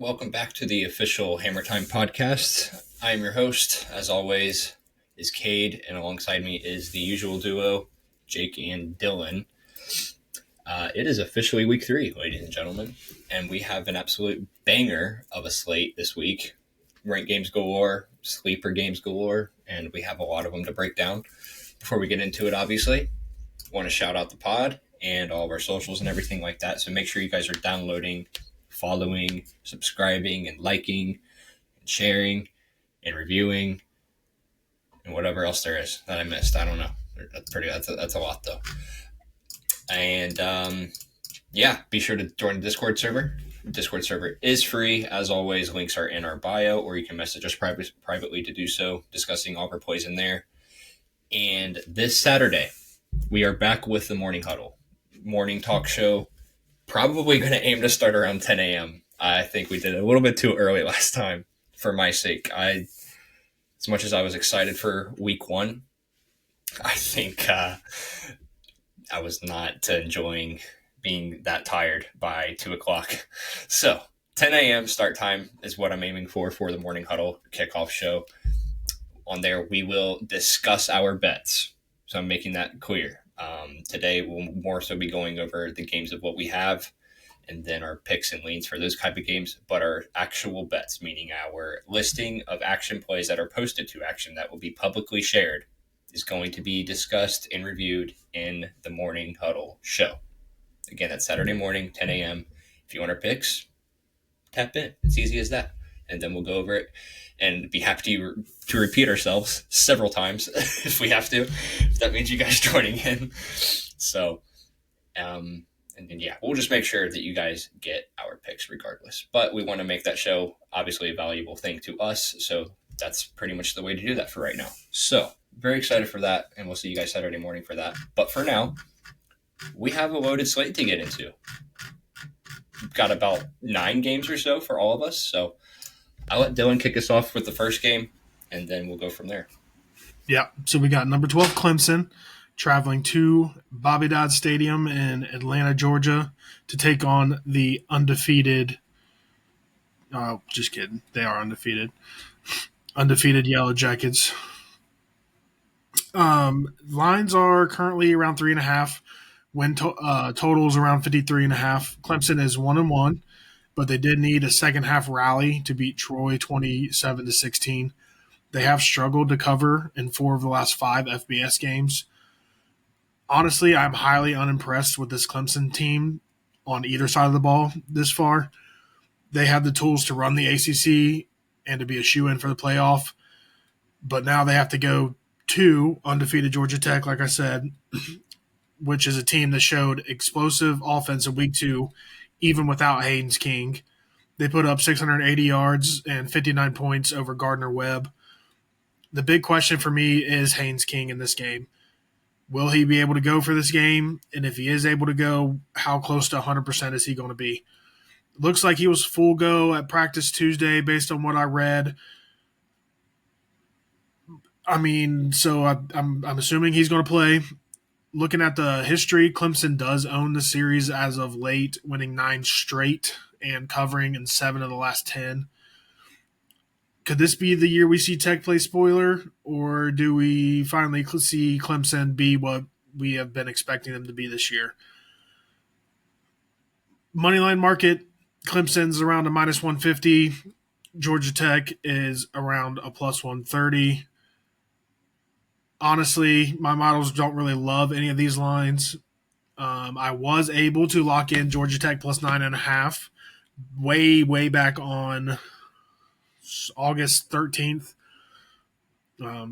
Welcome back to the official Hammer Time podcast. I am your host, as always, is Cade, and alongside me is the usual duo, Jake and Dylan. It is officially week 3, ladies and gentlemen, and we have an absolute banger of a slate this week. Ranked games galore, sleeper games galore, and we have a lot of them to break down. Before we get into it, obviously, I want to shout out the pod and all of our socials and everything like that, so make sure you guys are downloading, following, subscribing, and liking, and sharing, and reviewing, and whatever else there is that I missed. I don't know. That's a lot though. And be sure to join the Discord server. The Discord server is free, as always. Links are in our bio, or you can message us privately to do so, discussing all of our plays in there. And this Saturday, we are back with the Morning Huddle, morning talk show. Probably going to aim to start around 10 a.m. I think we did it a little bit too early last time for my sake. As much as I was excited for week 1, I think I was not enjoying being that tired by 2 o'clock. So 10 a.m. start time is what I'm aiming for the Morning Huddle kickoff show. On there, we will discuss our bets. So I'm making that clear. Today, we'll more so be going over the games of what we have and then our picks and leans for those type of games, but our actual bets, meaning our listing of action plays that are posted to action that will be publicly shared, is going to be discussed and reviewed in the Morning Huddle show. Again, that's Saturday morning, 10 a.m. If you want our picks, tap in. It's easy as that. And then we'll go over it and be happy to repeat ourselves several times if we have to, if that means you guys joining in. So, and then, we'll just make sure that you guys get our picks regardless. But we want to make that show obviously a valuable thing to us. So that's pretty much the way to do that for right now. So very excited for that. And we'll see you guys Saturday morning for that. But for now, we have a loaded slate to get into. We've got about 9 games or so for all of us. So I'll let Dylan kick us off with the first game, and then we'll go from there. Yeah, so we got number 12 Clemson traveling to Bobby Dodd Stadium in Atlanta, Georgia, to take on the undefeated – just kidding. They are undefeated. Undefeated Yellow Jackets. Lines are currently around 3.5. Win totals around 53.5. Clemson is 1-1. But they did need a second-half rally to beat Troy 27-16. They have struggled to cover in 4 of the last 5 FBS games. Honestly, I'm highly unimpressed with this Clemson team on either side of the ball this far. They have the tools to run the ACC and to be a shoo-in for the playoff, but now they have to go to undefeated Georgia Tech, like I said, which is a team that showed explosive offense in week 2, even without Haynes King. They put up 680 yards and 59 points over Gardner-Webb. The big question for me is Haynes King in this game. Will he be able to go for this game? And if he is able to go, how close to 100% is he going to be? Looks like he was full go at practice Tuesday based on what I read. I mean, so I'm assuming he's going to play. Looking at the history, Clemson does own the series as of late, winning 9 straight and covering in 7 of the last 10. Could this be the year we see Tech play spoiler, or do we finally see Clemson be what we have been expecting them to be this year? Moneyline market, Clemson's around a minus 150. Georgia Tech is around a plus 130. Honestly, my models don't really love any of these lines. I was able to lock in Georgia Tech plus 9.5 way back on August 13th.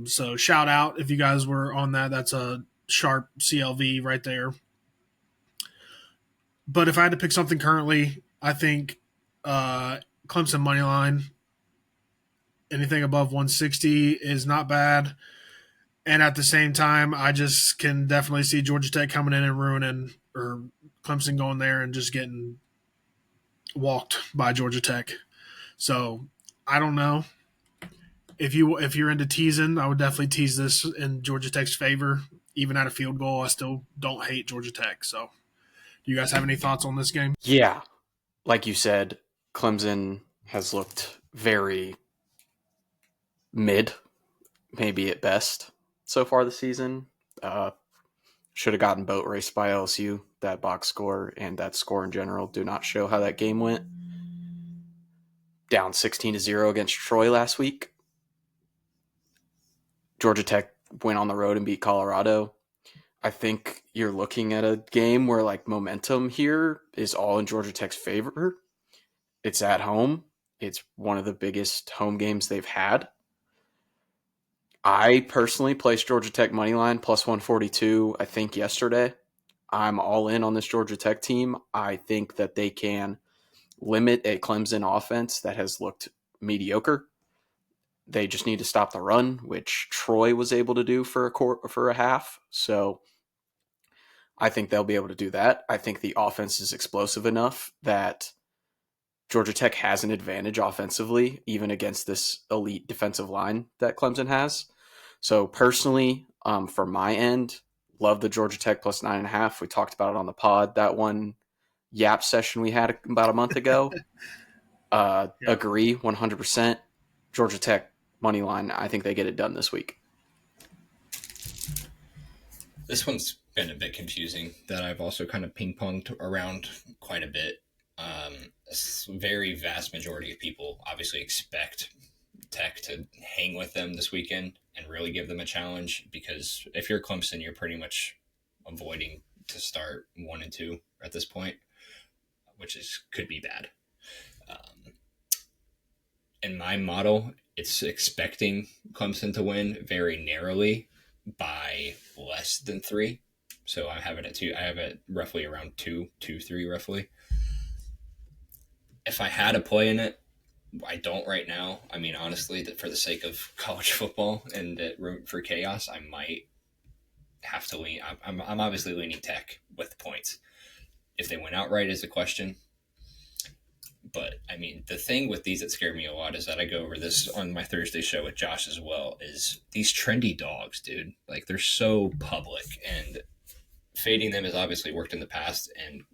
So shout out if you guys were on that. That's a sharp CLV right there. But if I had to pick something currently, I think Clemson money line, anything above 160 is not bad. And at the same time, I just can definitely see Georgia Tech coming in and ruining, or Clemson going there and just getting walked by Georgia Tech. So I don't know. If you're into teasing, I would definitely tease this in Georgia Tech's favor. Even at a field goal, I still don't hate Georgia Tech. So do you guys have any thoughts on this game? Yeah. Like you said, Clemson has looked very mid, maybe at best, so far this season. Should have gotten boat raced by LSU. That box score and that score in general do not show how that game went. Down 16-0 against Troy last week. Georgia Tech went on the road and beat Colorado. I think you're looking at a game where like momentum here is all in Georgia Tech's favor. It's at home. It's one of the biggest home games they've had. I personally placed Georgia Tech money line plus 142, I think, yesterday. I'm all in on this Georgia Tech team. I think that they can limit a Clemson offense that has looked mediocre. They just need to stop the run, which Troy was able to do for a half. So I think they'll be able to do that. I think the offense is explosive enough that Georgia Tech has an advantage offensively, even against this elite defensive line that Clemson has. So personally, from my end, love the Georgia Tech plus 9.5. We talked about it on the pod, that one Yap session we had about a month ago. Agree 100%. Georgia Tech money line. I think they get it done this week. This one's been a bit confusing that I've also kind of ping-ponged around quite a bit. A very vast majority of people obviously expect Tech to hang with them this weekend and really give them a challenge, because if you're Clemson, you're pretty much avoiding to start 1-2 at this point, which could be bad. In my model, it's expecting Clemson to win very narrowly by less than 3. So I have it at 2. I have it roughly around 2-3 roughly. If I had a play in it, I don't right now. I mean, honestly, that for the sake of college football and that room for chaos, I might have to lean. I'm obviously leaning Tech with points. If they went outright is a question. But I mean, the thing with these that scared me a lot is that I go over this on my Thursday show with Josh as well, is these trendy dogs, dude. Like, they're so public, and fading them has obviously worked in the past, and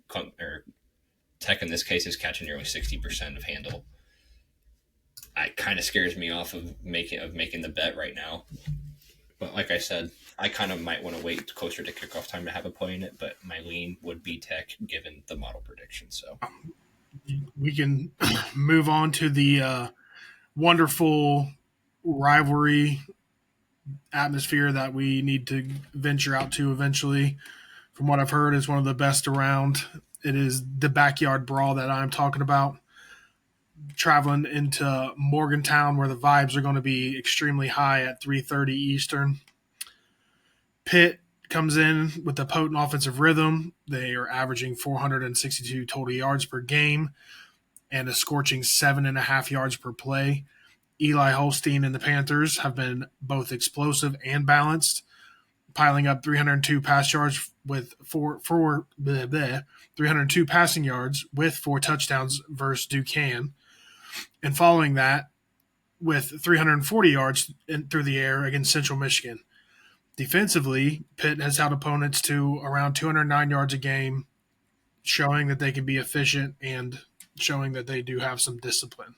Tech in this case is catching nearly 60% of handle. It kind of scares me off of making the bet right now. But like I said, I kind of might want to wait closer to kickoff time to have a play in it, but my lean would be Tech given the model prediction. So we can move on to the wonderful rivalry atmosphere that we need to venture out to eventually. From what I've heard, is one of the best around. It is the backyard brawl that I'm talking about. Traveling into Morgantown, where the vibes are going to be extremely high at 3:30 Eastern. Pitt comes in with a potent offensive rhythm. They are averaging 462 total yards per game and a scorching 7.5 yards per play. Eli Holstein and the Panthers have been both explosive and balanced, piling up 302 pass yards with 302 passing yards with 4 touchdowns versus Duke and following that with 340 yards through the air against Central Michigan. Defensively, Pitt has held opponents to around 209 yards a game, showing that they can be efficient and showing that they do have some discipline.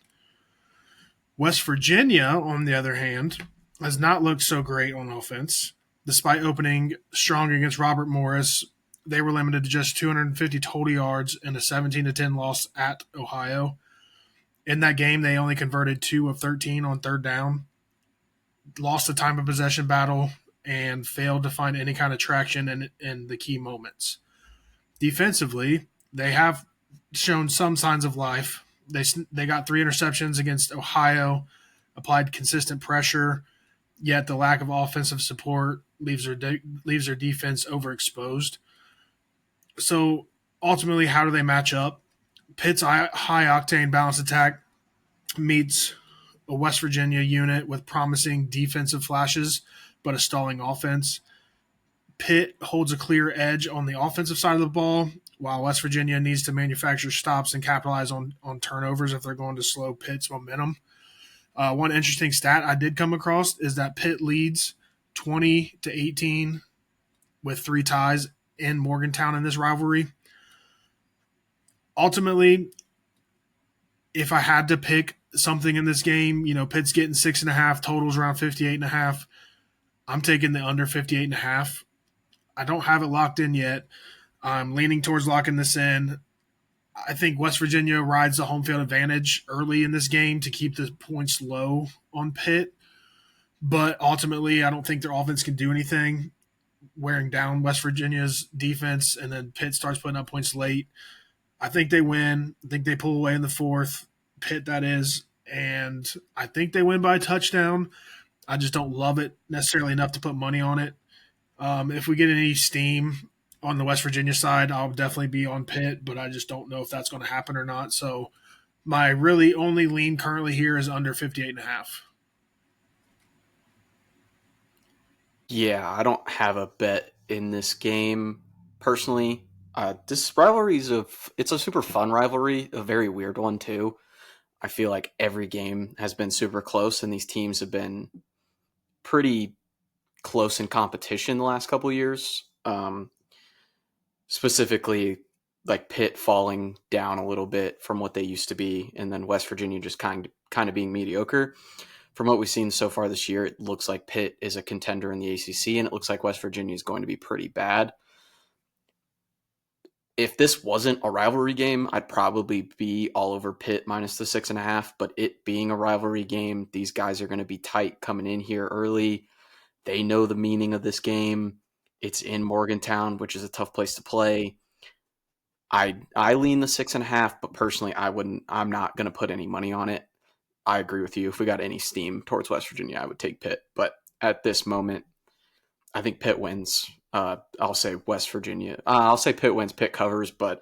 West Virginia, on the other hand, has not looked so great on offense. Despite opening strong against Robert Morris, they were limited to just 250 total yards in a 17-10 loss at Ohio. In that game, they only converted 2 of 13 on third down, lost the time of possession battle, and failed to find any kind of traction in the key moments. Defensively, they have shown some signs of life. They got 3 interceptions against Ohio, applied consistent pressure, yet the lack of offensive support leaves their defense overexposed. So ultimately, how do they match up? Pitt's high-octane balanced attack meets a West Virginia unit with promising defensive flashes but a stalling offense. Pitt holds a clear edge on the offensive side of the ball, while West Virginia needs to manufacture stops and capitalize on turnovers if they're going to slow Pitt's momentum. One interesting stat I did come across is that Pitt leads 20-18 with 3 ties in Morgantown in this rivalry. Ultimately, if I had to pick something in this game, Pitt's getting 6.5, totals around 58.5. I'm taking the under 58.5. I don't have it locked in yet. I'm leaning towards locking this in. I think West Virginia rides the home field advantage early in this game to keep the points low on Pitt. But ultimately, I don't think their offense can do anything, wearing down West Virginia's defense, and then Pitt starts putting up points late. I think they win. I think they pull away in the fourth. Pitt, that is. And I think they win by a touchdown. I just don't love it necessarily enough to put money on it. If we get any steam on the West Virginia side, I'll definitely be on Pitt, but I just don't know if that's going to happen or not. So my really only lean currently here is under 58.5. Yeah, I don't have a bet in this game personally. This rivalry it's a super fun rivalry, a very weird one too. I feel like every game has been super close, and these teams have been pretty close in competition the last couple of years. Specifically, like Pitt falling down a little bit from what they used to be, and then West Virginia just kind of being mediocre. From what we've seen so far this year, it looks like Pitt is a contender in the ACC, and it looks like West Virginia is going to be pretty bad. If this wasn't a rivalry game, I'd probably be all over Pitt minus the 6.5. But it being a rivalry game, these guys are going to be tight coming in here early. They know the meaning of this game. It's in Morgantown, which is a tough place to play. I lean the 6.5, but personally, I'm not going to put any money on it. I agree with you. If we got any steam towards West Virginia, I would take Pitt. But at this moment, I think Pitt wins. I'll say West Virginia. I'll say Pitt wins, Pitt covers, but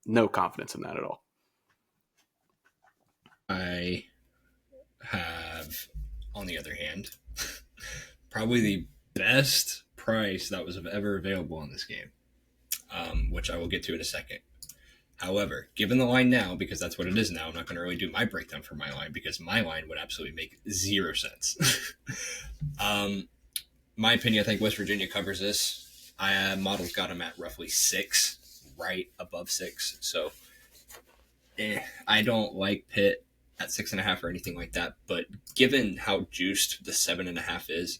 no confidence in that at all. I have, on the other hand, probably the best price that was ever available on this game, which I will get to in a second. However, given the line now, because that's what it is now, I'm not going to really do my breakdown for my line because my line would absolutely make 0 sense. My opinion, I think West Virginia covers this. Models got them at roughly 6, right above 6. So I don't like Pitt at 6.5 or anything like that. But given how juiced the 7.5 is,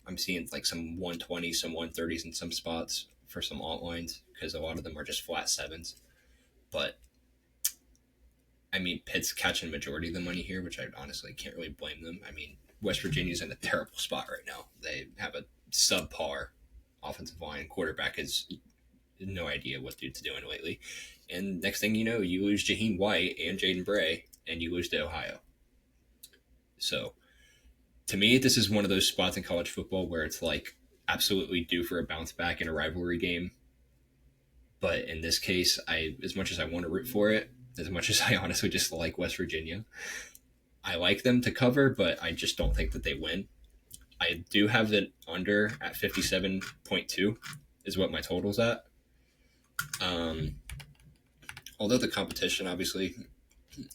I'm seeing like some 120s, some 130s in some spots for some alt lines because a lot of them are just flat 7s. But I mean, Pitt's catching majority of the money here, which I honestly can't really blame them. I mean, West Virginia's in a terrible spot right now. They have a subpar offensive line. Quarterback has no idea what dude's doing lately. And next thing you know, you lose Jaheim White and Jaden Bray, and you lose to Ohio. So, to me, this is one of those spots in college football where it's like absolutely due for a bounce back in a rivalry game. But in this case, as much as I want to root for it, as much as I honestly just like West Virginia, I like them to cover, but I just don't think that they win. I do have it under at 57.2 is what my total's at. Although the competition obviously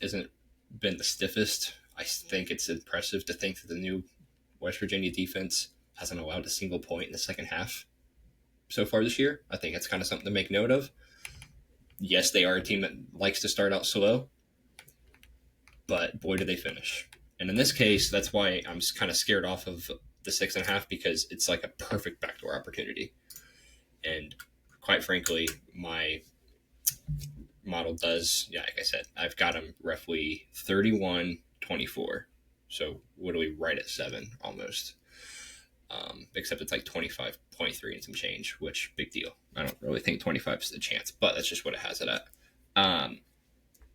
isn't been the stiffest, I think it's impressive to think that the new West Virginia defense hasn't allowed a single point in the second half so far this year. I think it's kind of something to make note of. Yes, they are a team that likes to start out slow, but boy, do they finish. And in this case, that's why I'm kind of scared off of the 6.5 because it's like a perfect backdoor opportunity. And quite frankly, my model does, like I said, I've got them roughly 31-24. So what do we write at 7 almost? Except it's like 25.3 and some change, which big deal. I don't really think 25 is the chance, but that's just what it has it at.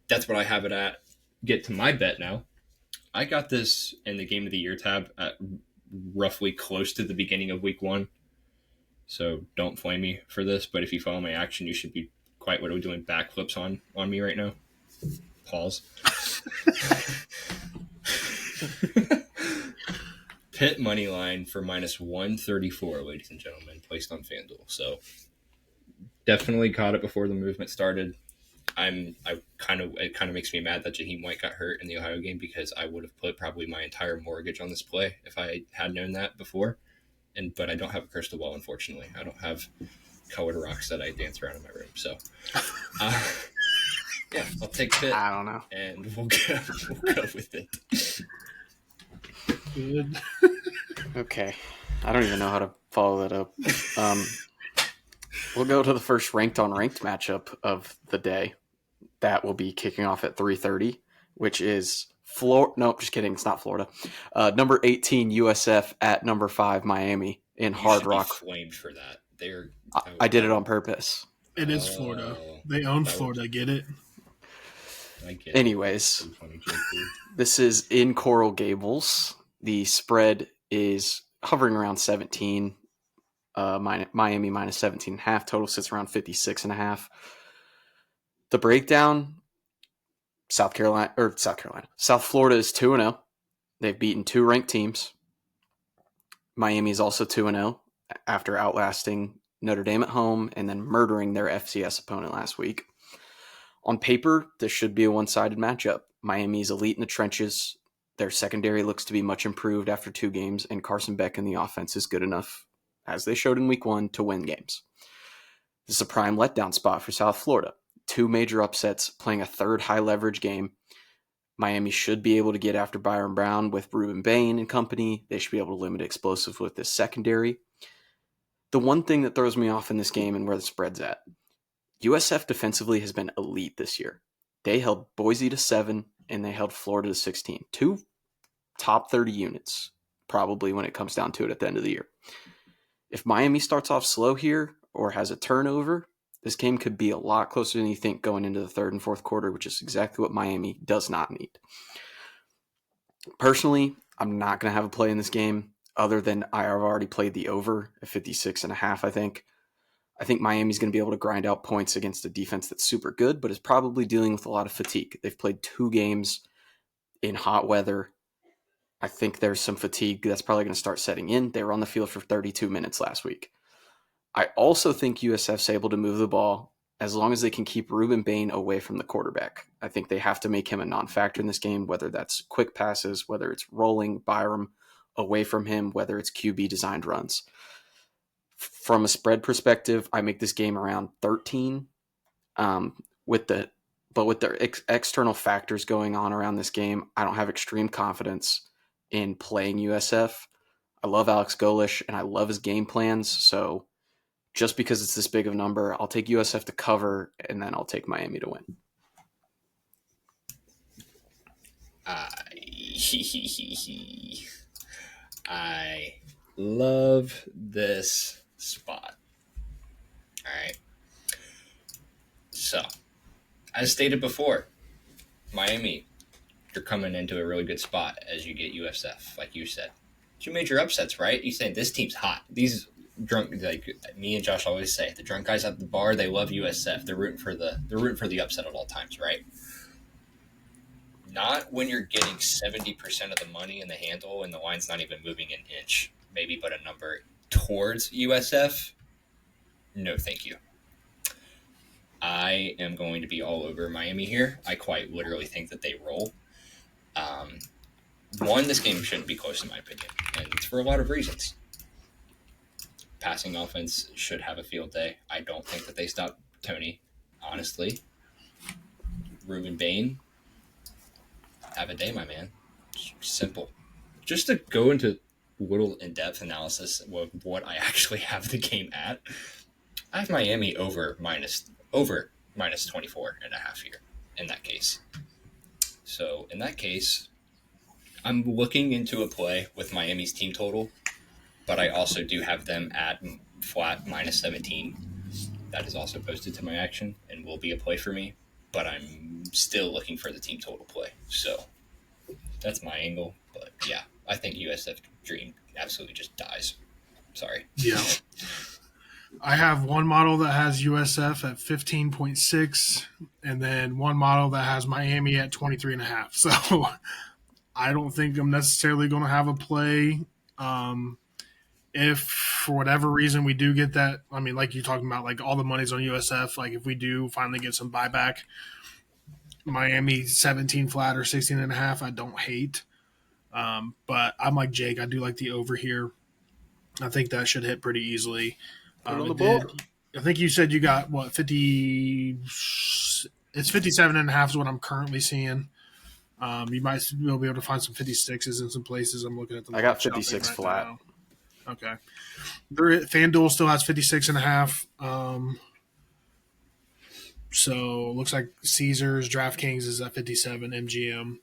That's what I have it at. Get to my bet now. I got this in the Game of the Year tab at roughly close to the beginning of week 1. So don't flame me for this, but if you follow my action, you should be quite what are we doing backflips on me right now. Pause. Pitt money line for minus 134, ladies and gentlemen, placed on FanDuel. So definitely caught it before the movement started. It kind of makes me mad that Jaheim White got hurt in the Ohio game because I would have put probably my entire mortgage on this play if I had known that before. But I don't have a crystal ball, unfortunately. I don't have colored rocks that I dance around in my room. So Yeah, I'll take Pitt, I don't know. and we'll go with it. Good. Okay. I don't even know how to follow that up. We'll go to the first ranked on ranked matchup of the day. That will be kicking off at 3:30, which is Florida. No, just kidding. It's not Florida. Number 18 USF at number 5 Miami in You Hard should Rock. be flamed for that. I did it on purpose. It is Florida. They own Florida. Get it? I get Anyways, it. Funny joke, dude. this is in Coral Gables. The spread is hovering around 17. Miami minus 17.5. Total sits around 56.5. The breakdown: South Florida is 2-0. They've beaten 2 ranked teams. Miami is also 2-0 after outlasting Notre Dame at home and then murdering their FCS opponent last week. On paper, this should be a one-sided matchup. Miami is elite in the trenches. Their secondary looks to be much improved after 2 games, and Carson Beck in the offense is good enough, as they showed in week 1, to win games. This is a prime letdown spot for South Florida. 2 major upsets, playing a third high-leverage game. Miami should be able to get after Byron Brown with Ruben Bain and company. They should be able to limit explosives with this secondary. The one thing that throws me off in this game and where the spread's at, USF defensively has been elite this year. They held Boise to 7, and they held Florida to 16. 2 top 30 units, probably, when it comes down to it at the end of the year. If Miami starts off slow here or has a turnover, this game could be a lot closer than you think going into the third and fourth quarter, which is exactly what Miami does not need. Personally, I'm not going to have a play in this game other than I have already played the over at 56.5, I think. I think Miami's going to be able to grind out points against a defense that's super good, but is probably dealing with a lot of fatigue. They've played 2 games in hot weather. I think there's some fatigue that's probably going to start setting in. They were on the field for 32 minutes last week. I also think USF's able to move the ball as long as they can keep Ruben Bain away from the quarterback. I think they have to make him a non-factor in this game, whether that's quick passes, whether it's rolling Byram away from him, whether it's QB-designed runs. From a spread perspective, I make this game around 13. With the external factors going on around this game, I don't have extreme confidence in playing USF. I love Alex Golish, and I love his game plans, so just because it's this big of a number, I'll take USF to cover, and then I'll take Miami to win. I love this spot. All right. So, as stated before, Miami, you're coming into a really good spot as you get USF, like you said. 2 major upsets, right? You saying this team's hot. These drunk, like me and Josh always say, the drunk guys at the bar, they love USF. They're rooting for the upset at all times, right? Not when you're getting 70% of the money in the handle and the line's not even moving an inch, maybe but a number towards USF. No, thank you. I am going to be all over Miami here. I quite literally think that they roll. One, this game shouldn't be close in my opinion, and it's for a lot of reasons. Passing offense should have a field day. I don't think that they stop Tony, honestly. Ruben Bain, have a day, my man. Simple. Just to go into a little in-depth analysis of what I actually have the game at, I have Miami over minus 24.5 here in that case. So in that case, I'm looking into a play with Miami's team total, but I also do have them at flat minus 17. That is also posted to my action and will be a play for me, but I'm still looking for the team total play. So that's my angle. But yeah, I think USF Dream absolutely just dies. Sorry. Yeah. I have one model that has USF at 15.6 and then one model that has Miami at 23.5. So I don't think I'm necessarily going to have a play. If for whatever reason we do get that, I mean, like you're talking about, like all the money's on USF, like if we do finally get some buyback, Miami 17 flat or 16.5, I don't hate. But I'm like Jake, I do like the over here. I think that should hit pretty easily. Put it on the board. I think you said you got, 50 – It's 57.5 is what I'm currently seeing. You might be able to find some 56s in some places. I'm looking at the. I got 56 flat. Now. Okay. FanDuel still has 56.5. So looks like Caesars, DraftKings is at 57, MGM.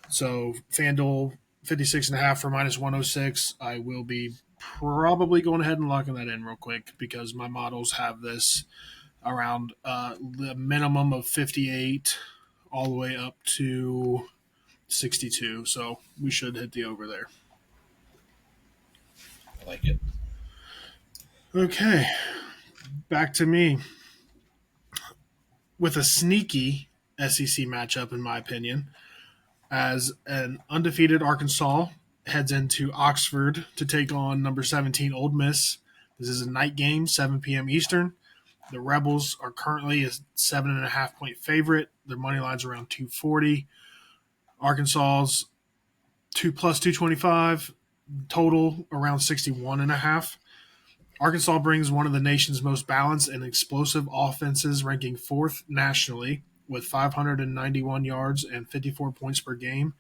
So FanDuel 56.5 for minus 106. I will be probably going ahead and locking that in real quick because my models have this around the minimum of 58 all the way up to 62. So we should hit the over there. I like it. Okay. Back to me. With a sneaky SEC matchup, in my opinion, as an undefeated Arkansas heads into Oxford to take on number 17 Ole Miss. This is a night game, 7 p.m. Eastern. The Rebels are currently a 7.5-point favorite. Their money line's around 240. Arkansas's 2 plus 225, total around 61.5. Arkansas brings one of the nation's most balanced and explosive offenses, ranking 4th nationally with 591 yards and 54 points per game,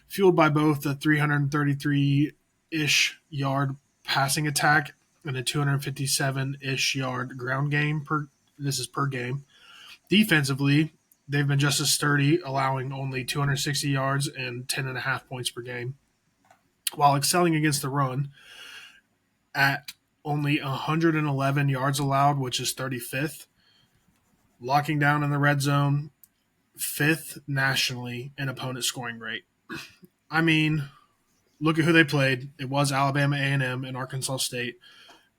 fueled by both the 333-ish yard passing attack and a 257-ish yard ground game. This is per game. Defensively, they've been just as sturdy, allowing only 260 yards and 10.5 points per game, while excelling against the run at only 111 yards allowed, which is 35th. Locking down in the red zone, 5th nationally in opponent scoring rate. I mean, look at who they played. It was Alabama A&M and Arkansas State.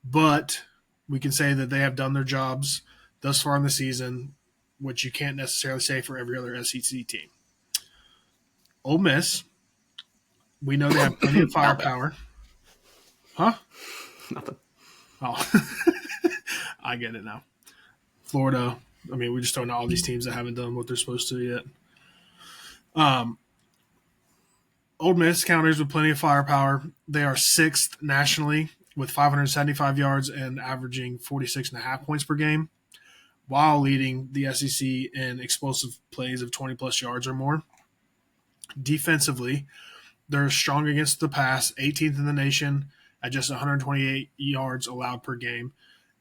But we can say that they have done their jobs thus far in the season, which you can't necessarily say for every other SEC team. Ole Miss, we know they have plenty of firepower. Huh? Nothing. Oh, I get it now. Florida, I mean, we're just throwing out all these teams that haven't done what they're supposed to yet. Ole Miss counters with plenty of firepower. They are 6th nationally with 575 yards and averaging 46.5 points per game, while leading the SEC in explosive plays of 20-plus yards or more. Defensively, they're strong against the pass, 18th in the nation at just 128 yards allowed per game,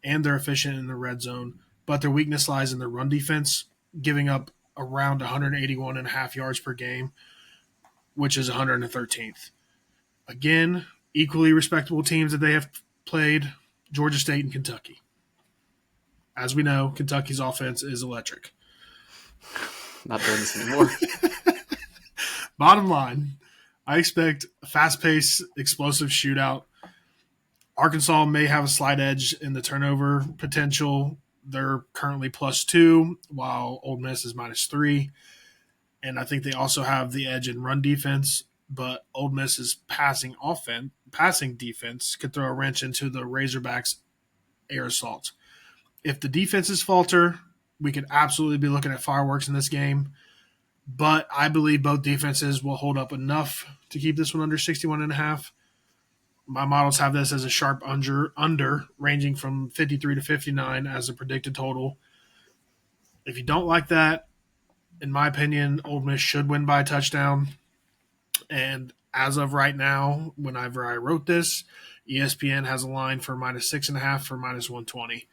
and they're efficient in the red zone. But their weakness lies in their run defense, giving up around 181.5 yards per game, which is 113th. Again, equally respectable teams that they have played, Georgia State and Kentucky. As we know, Kentucky's offense is electric. Not doing this anymore. Bottom line, I expect a fast-paced, explosive shootout. Arkansas may have a slight edge in the turnover potential. They're currently +2, while Ole Miss is -3. And I think they also have the edge in run defense, but Ole Miss's passing defense could throw a wrench into the Razorbacks' air assault. If the defenses falter, we could absolutely be looking at fireworks in this game. But I believe both defenses will hold up enough to keep this one under 61.5. My models have this as a sharp under ranging from 53 to 59 as a predicted total. If you don't like that, in my opinion, Ole Miss should win by a touchdown. And as of right now, whenever I wrote this, ESPN has a line for -6.5 for -120.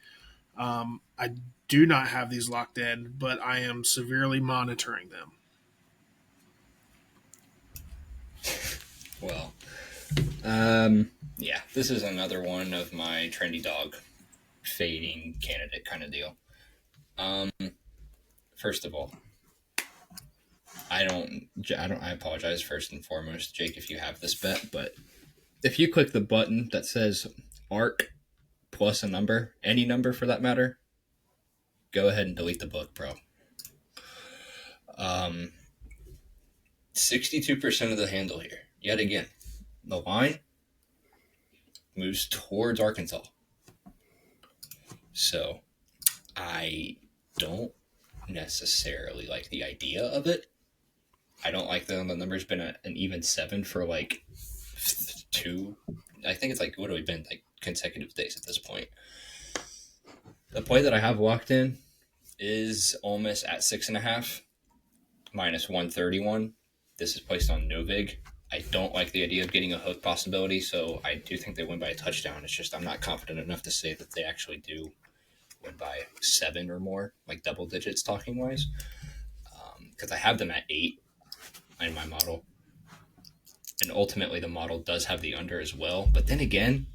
I do not have these locked in, but I am severely monitoring them. Well, yeah, this is another one of my trendy dog fading candidate kind of deal. First of all, I apologize first and foremost, Jake, if you have this bet, but if you click the button that says ARC plus a number, any number for that matter, go ahead and delete the book, bro. 62% of the handle here. Yet again, the line moves towards Arkansas. So I don't necessarily like the idea of it. I don't like the number's been an even 7 for like 2. I think it's like, what have we been, like consecutive days at this point. The play that I have locked in is Ole Miss at 6.5, minus 131. This is placed on Novig. I don't like the idea of getting a hook possibility, so I do think they win by a touchdown. It's just I'm not confident enough to say that they actually do win by 7 or more, like double digits talking wise, because I have them at 8 in my model. And ultimately, the model does have the under as well. But then again,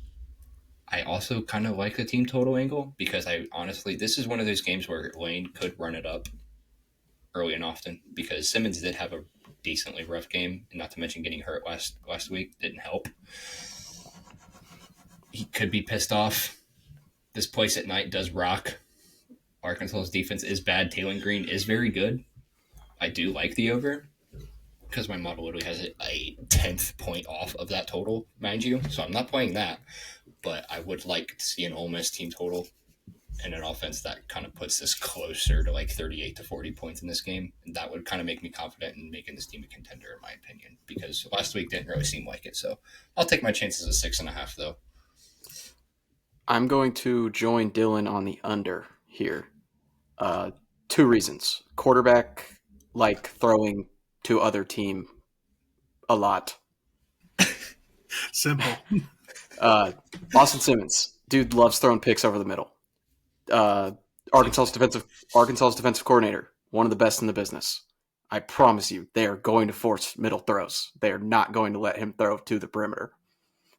I also kind of like the team total angle because I honestly, this is one of those games where Lane could run it up early and often because Simmons did have a decently rough game, and not to mention getting hurt last week didn't help. He could be pissed off. This place at night does rock. Arkansas's defense is bad. Taylor Green is very good. I do like the over because my model literally has a 10th point off of that total, mind you. So I'm not playing that, but I would like to see an Ole Miss team total and an offense that kind of puts this closer to like 38 to 40 points in this game. And that would kind of make me confident in making this team a contender, in my opinion, because last week didn't really seem like it. So I'll take my chances at 6.5, though. I'm going to join Dylan on the under here. 2 reasons. Quarterback like throwing to other team a lot. Simple. Austin Simmons, dude loves throwing picks over the middle. Arkansas's defensive coordinator, one of the best in the business. I promise you, they are going to force middle throws. They are not going to let him throw to the perimeter.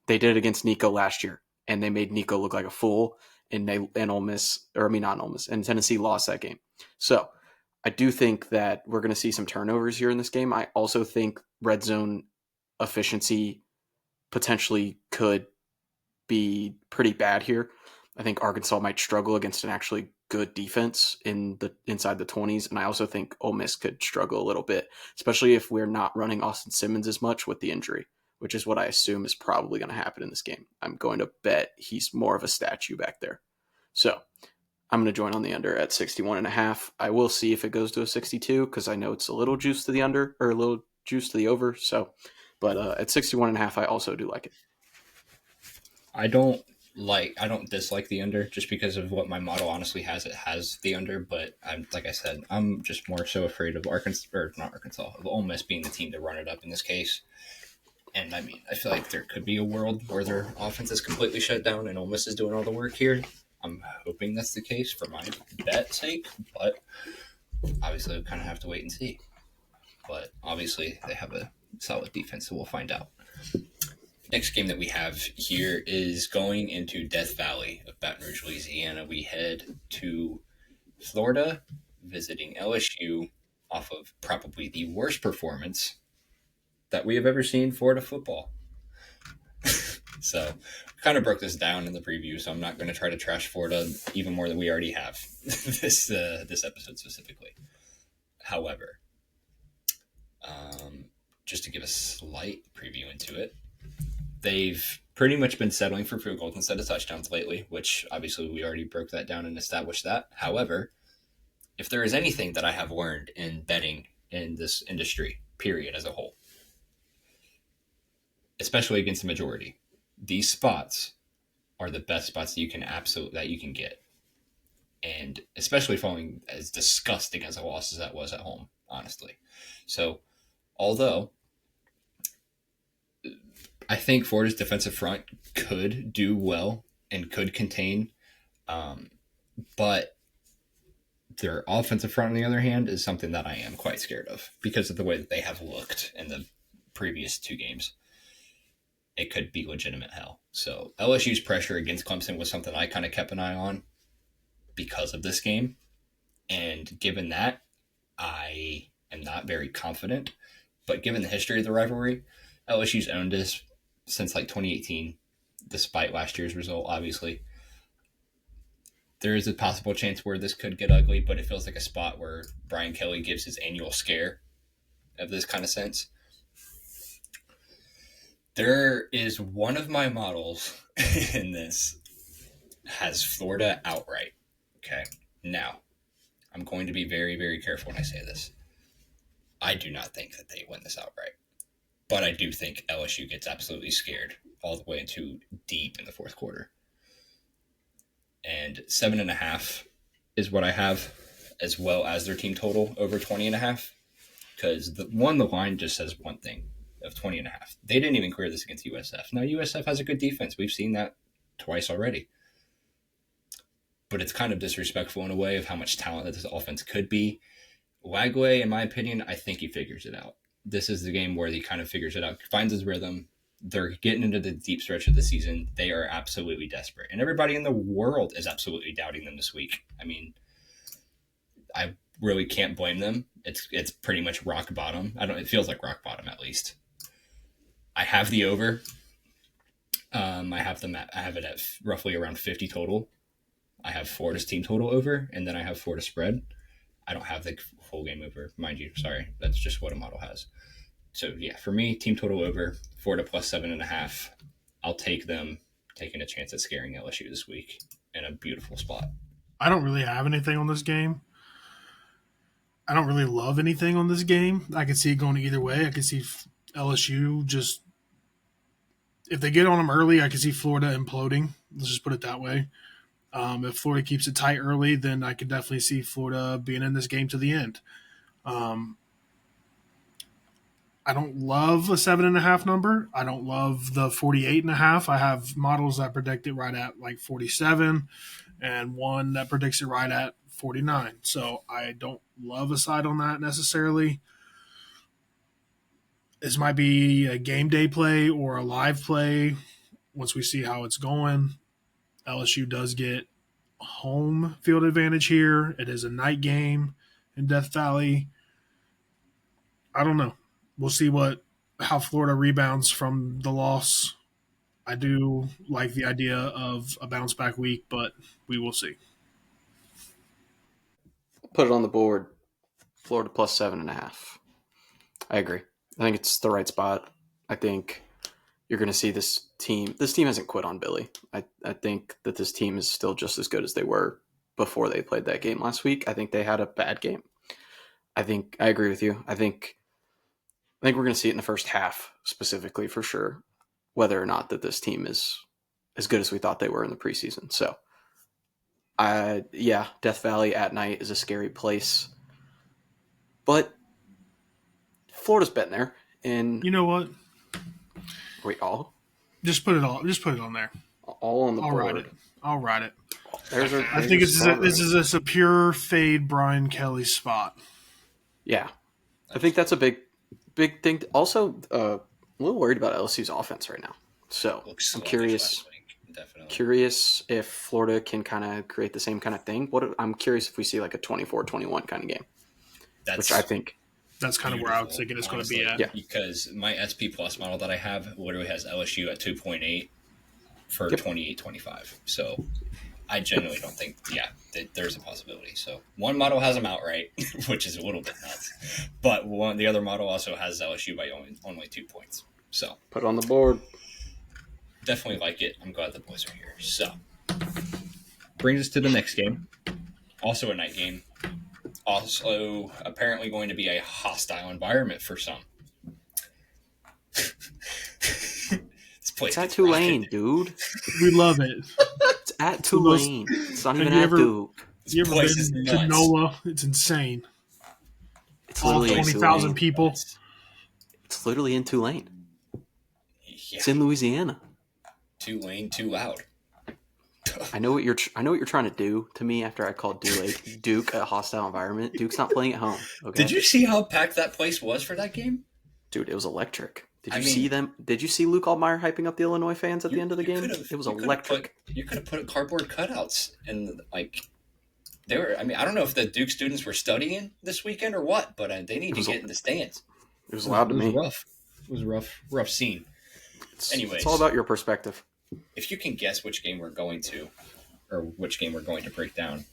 They did it against Nico last year, and they made Nico look like a fool. And Ole Miss, or I mean not Ole Miss, and Tennessee lost that game. So I do think that we're going to see some turnovers here in this game. I also think red zone efficiency potentially could be pretty bad here. I think Arkansas might struggle against an actually good defense inside the 20s, and I also think Ole Miss could struggle a little bit, especially if we're not running Austin Simmons as much with the injury, which is what I assume is probably going to happen in this game. I'm going to bet he's more of a statue back there. So I'm going to join on the under at 61.5. I will see if it goes to a 62 because I know it's a little juice to the under or a little juice to the over. So, but at 61.5, I also do like it. I don't dislike the under just because of what my model honestly has. It has the under, but like I said, I'm just more so afraid of of Ole Miss being the team to run it up in this case. And I mean, I feel like there could be a world where their offense is completely shut down and Ole Miss is doing all the work here. I'm hoping that's the case for my bet's sake, but obviously we'll kind of have to wait and see. But obviously they have a solid defense, so we'll find out. Next game that we have here is going into Death Valley of Baton Rouge, Louisiana. We head to Florida, visiting LSU off of probably the worst performance that we have ever seen Florida football. So kind of broke this down in the preview, so I'm not going to try to trash Florida even more than we already have this episode specifically. However, just to give a slight preview into it, they've pretty much been settling for field goals instead of touchdowns lately, which obviously we already broke that down and established that. However, if there is anything that I have learned in betting in this industry, period, as a whole, especially against the majority, these spots are the best spots that you can get. And especially following as disgusting as a loss as that was at home, honestly. So, although I think Florida's defensive front could do well and could contain, but their offensive front, on the other hand, is something that I am quite scared of because of the way that they have looked in the previous 2 games. It could be legitimate hell. So LSU's pressure against Clemson was something I kind of kept an eye on because of this game. And given that, I am not very confident. But given the history of the rivalry, LSU's owned this since like 2018, despite last year's result, obviously. There is a possible chance where this could get ugly, but it feels like a spot where Brian Kelly gives his annual scare of this kind of sense. There is one of my models in this has Florida outright. Okay. Now, I'm going to be very, very careful when I say this. I do not think that they win this outright. But I do think LSU gets absolutely scared all the way into deep in the fourth quarter. And 7.5 is what I have. as well as their team total over 20.5. Because the line just says one thing of 20.5. They didn't even clear this against USF. Now, USF has a good defense. We've seen that twice already. But it's kind of disrespectful in a way of how much talent that this offense could be. Wagway, in my opinion, I think he figures it out. This is the game where he kind of figures it out, finds his rhythm. They're getting into the deep stretch of the season. They are absolutely desperate. And everybody in the world is absolutely doubting them this week. I mean, I really can't blame them. It's pretty much rock bottom. It feels like rock bottom at least. I have the over. I have it at roughly around 50 total. I have Florida's team total over, and then I have Florida spread. I don't have the whole game over, mind you. Sorry, that's just what a model has. So yeah, for me, team total over, Florida plus 7.5. I'll take them taking a chance at scaring LSU this week in a beautiful spot. I don't really have anything on this game. I don't really love anything on this game. I could see it going either way. I could see LSU just, if they get on them early, I could see Florida imploding. Let's just put it that way. If Florida keeps it tight early, then I could definitely see Florida being in this game to the end. I don't love a 7.5 number. I don't love the 48.5. I have models that predict it right at like 47 and one that predicts it right at 49. So I don't love a side on that necessarily. This might be a game day play or a live play once we see how it's going. LSU does get home field advantage here. It is a night game in Death Valley. I don't know. We'll see how Florida rebounds from the loss. I do like the idea of a bounce back week, but we will see. Put it on the board. Florida plus 7.5. I agree. I think it's the right spot. I think you're going to see this team. This team hasn't quit on Billy. I think that this team is still just as good as they were before they played that game last week. I think they had a bad game. I agree with you. I think we're going to see it in the first half specifically for sure, whether or not that this team is as good as we thought they were in the preseason. So, Death Valley at night is a scary place, but Florida's been there. And you know what? Wait, all? Just put it on there. All on the board. I'll ride it. I think this is a pure fade Brian Kelly spot. Yeah. I think that's a big thing. Also, a little worried about LSU's offense right now. So I'm curious if Florida can kind of create the same kind of thing. I'm curious if we see like a 24-21 kind of game, which I think. That's kind of where I was thinking it's going to be at. Yeah. Because my SP Plus model that I have literally has LSU at 2.8 for 28-25. So I genuinely don't think, there's a possibility. So one model has them outright, which is a little bit nuts. But the other model also has LSU by only 2 points. So put it on the board. Definitely like it. I'm glad the boys are here. So brings us to the next game. Also a night game. Also, apparently going to be a hostile environment for some. This place it's at Tulane, dude. We love it. It's at Tulane. It's not even at Duke. You ever been to NOLA? It's insane. It's all literally 20,000 people. It's literally in Tulane. Yeah. It's in Louisiana. Tulane, too loud. I know what you're trying to do to me after I called Duke a hostile environment. Duke's not playing at home. Okay? Did you see how packed that place was for that game? Dude, it was electric. Did you see them? Did you see Luke Altmaier hyping up the Illinois fans at the end of the game? It was electric. You could have put cardboard cutouts and they were. I mean, I don't know if the Duke students were studying this weekend or what, but they need to get in the stands. It was loud to me. Rough. It was a rough scene. Anyways, it's all about your perspective. If you can guess which game we're going to break down,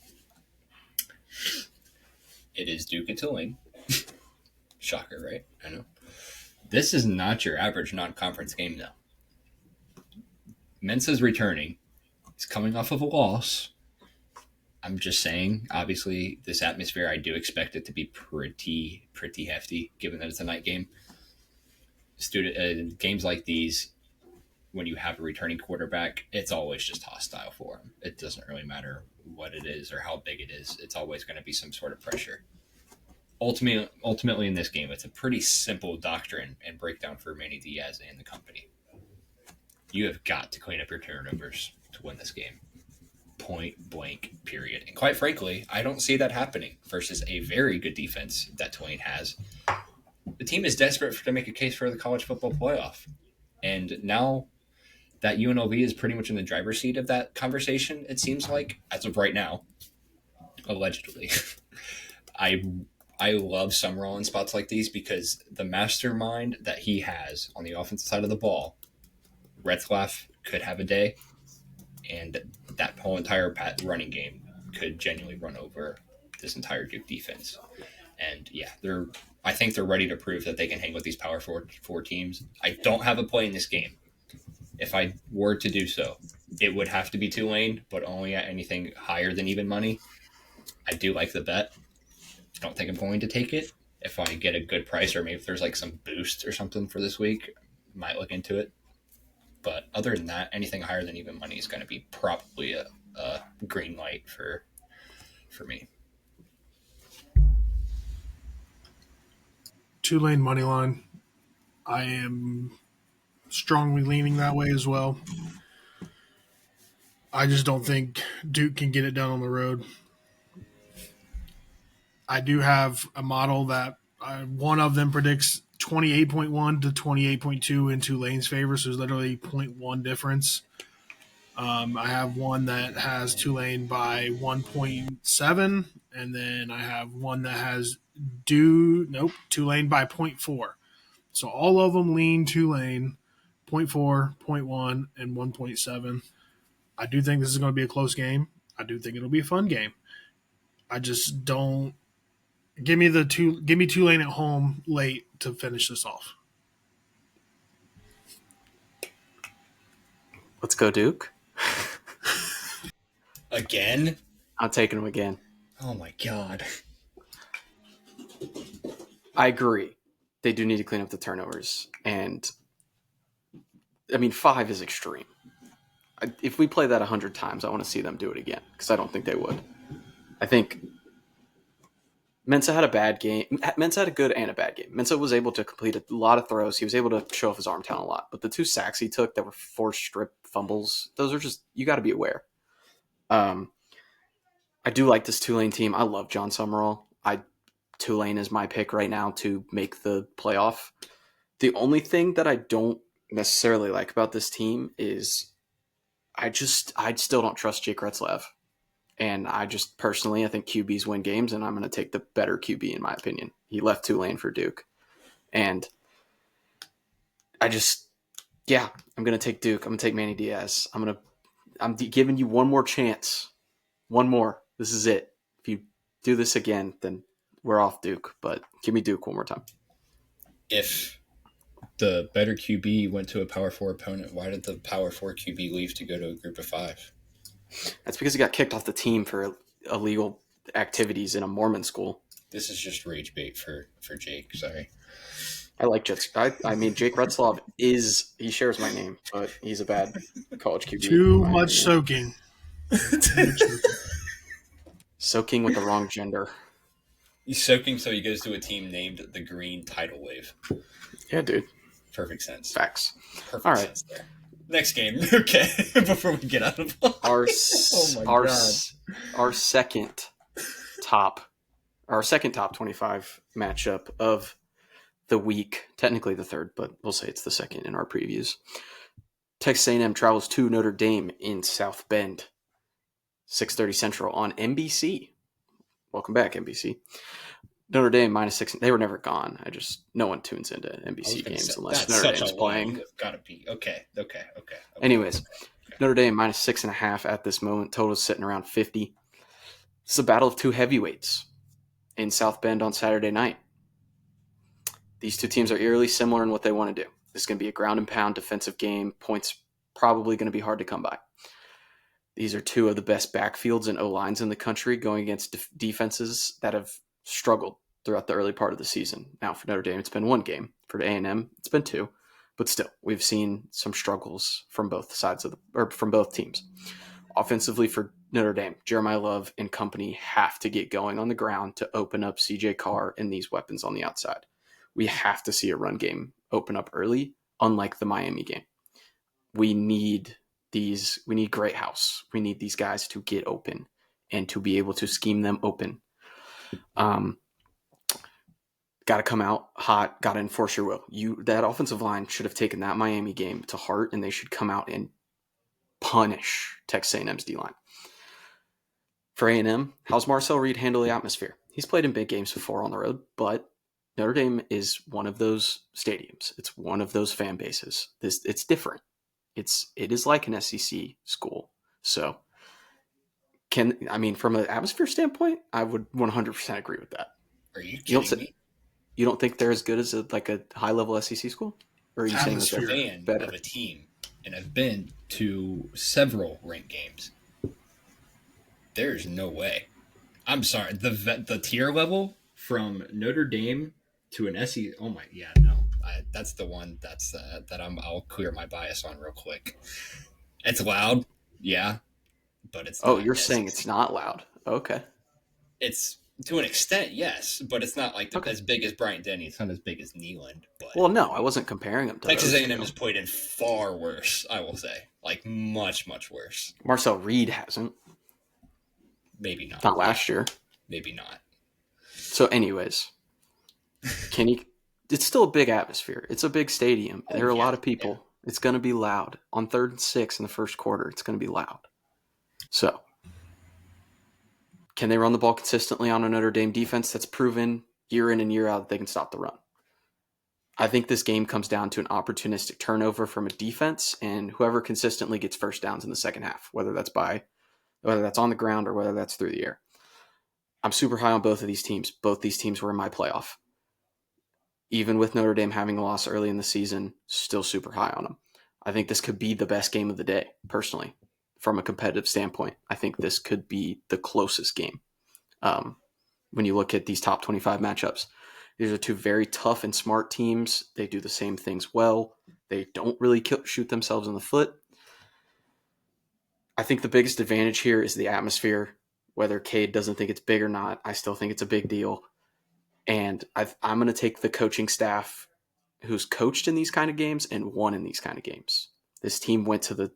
it is Duke and Tulane. Shocker, right? I know. This is not your average non-conference game, though. Mensa's returning. He's coming off of a loss. I'm just saying, obviously, this atmosphere, I do expect it to be pretty hefty, given that it's a night game. Games like these, when you have a returning quarterback, it's always just hostile for him. It doesn't really matter what it is or how big it is. It's always going to be some sort of pressure. Ultimately, in this game, it's a pretty simple doctrine and breakdown for Manny Diaz and the company. You have got to clean up your turnovers to win this game. Point blank, period. And quite frankly, I don't see that happening versus a very good defense that Tulane has. The team is desperate to make a case for the college football playoff. And now that UNLV is pretty much in the driver's seat of that conversation, it seems like, as of right now, allegedly. I love Summerall in spots like these because the mastermind that he has on the offensive side of the ball, Rithmm could have a day, and that whole entire running game could genuinely run over this entire Duke defense. And yeah, I think they're ready to prove that they can hang with these Power Four teams. I don't have a play in this game. If I were to do so, it would have to be Tulane, but only at anything higher than even money. I do like the bet. I don't think I'm going to take it. If I get a good price, or maybe if there's like some boost or something for this week, I might look into it. But other than that, anything higher than even money is going to be probably a green light for me. Tulane money line. I am strongly leaning that way as well. I just don't think Duke can get it done on the road. I do have a model that one of them predicts 28.1 to 28.2 in Tulane's favor, so it's literally 0.1 difference. I have one that has Tulane by 1.7, and then I have one that has Tulane by 0.4. So all of them lean Tulane, 0.4, 0.1, and 1.7. I do think this is going to be a close game. I do think it'll be a fun game. I just don't give me Tulane at home late to finish this off. Let's go, Duke. Again? I'm taking them again. Oh my God. I agree. They do need to clean up the turnovers. And, 5 is extreme. If we play that 100 times, I want to see them do it again because I don't think they would. I think Mensah had a bad game. Mensah had a good and a bad game. Mensah was able to complete a lot of throws. He was able to show off his arm talent a lot. But the 2 sacks he took that were forced strip fumbles, those are just, you got to be aware. I do like this Tulane team. I love John Summerall. Tulane is my pick right now to make the playoff. The only thing that I don't necessarily like about this team is I still don't trust Jake Retzlaff. And I think QBs win games, and I'm going to take the better QB in my opinion. He left Tulane for Duke. And I'm going to take Duke. I'm going to take Manny Diaz. I'm giving you one more chance. One more. This is it. If you do this again, then we're off Duke. But give me Duke one more time. If the better QB went to a Power 4 opponent, why did the Power 4 QB leave to go to a group of 5? That's because he got kicked off the team for illegal activities in a Mormon school. This is just rage bait for Jake. Sorry. I like Jake. Jake Retzlaff he shares my name, but he's a bad college QB. Too much soaking. Soaking with the wrong gender. He's soaking, so he goes to a team named the Green Tidal Wave. Yeah, dude. Perfect sense. Facts. Perfect All right. sense there. Next game, okay. Before we get out of our second top 25 matchup of the week. Technically the third, but we'll say it's the second in our previews. Texas A&M travels to Notre Dame in South Bend. 6:30 Central on NBC. Welcome back, NBC. Notre Dame -6. They were never gone. No one tunes into NBC games unless Notre Dame's playing. Gotta be okay. Anyways, Notre Dame -6.5 at this moment. Total sitting around 50. This is a battle of 2 heavyweights in South Bend on Saturday night. These 2 teams are eerily similar in what they want to do. This is going to be a ground and pound defensive game. Points probably going to be hard to come by. These are 2 of the best backfields and O-lines in the country going against defenses that have struggled throughout the early part of the season. Now, for Notre Dame, it's been 1 game. For A&M, it's been 2. but still, we've seen some struggles from both sides from both teams. Offensively for Notre Dame, Jeremiah Love and company have to get going on the ground to open up CJ Carr and these weapons on the outside. We have to see a run game open up early, unlike the Miami game. We need Great House. We need these guys to get open and to be able to scheme them open. Got to come out hot, got to enforce your will. That offensive line should have taken that Miami game to heart, and they should come out and punish Texas A&M's D-line. For A&M, how's Marcel Reed handle the atmosphere? He's played in big games before on the road, but Notre Dame is one of those stadiums. It's one of those fan bases. It's different. It is like an SEC school. So, from an atmosphere standpoint, I would 100% agree with that. Are you kidding me? You don't think they're as good as a high-level SEC school? Or are you saying I'm a fan better of a team, and I've been to several ranked games. There's no way. I'm sorry. The tier level from Notre Dame to an SEC. Oh my, yeah, no. That's the one I'll clear my bias on real quick. It's loud, yeah, but it's. Oh, you're saying it's not loud? Okay. It's to an extent, yes, but it's not as big as Bryant-Denny. It's not as big as Neyland. But well, no, I wasn't comparing them to Texas A&M has played in far worse. I will say, much, much worse. Marcel Reed hasn't. Maybe not. Not last year. Maybe not. So, anyways, it's still a big atmosphere. It's a big stadium. There are a lot of people. Yeah. It's going to be loud. On 3rd and 6 in the first quarter, it's going to be loud. So, can they run the ball consistently on a Notre Dame defense that's proven year in and year out that they can stop the run? I think this game comes down to an opportunistic turnover from a defense and whoever consistently gets first downs in the second half, whether that's on the ground or whether that's through the air. I'm super high on both of these teams. Both these teams were in my playoff. Even with Notre Dame having a loss early in the season, still super high on them. I think this could be the best game of the day, personally. From a competitive standpoint, I think this could be the closest game. When you look at these top 25 matchups, these are two very tough and smart teams. They do the same things well. They don't really shoot themselves in the foot. I think the biggest advantage here is the atmosphere. Whether Cade doesn't think it's big or not, I still think it's a big deal. And I'm going to take the coaching staff who's coached in these kind of games and won in these kind of games. This team went to the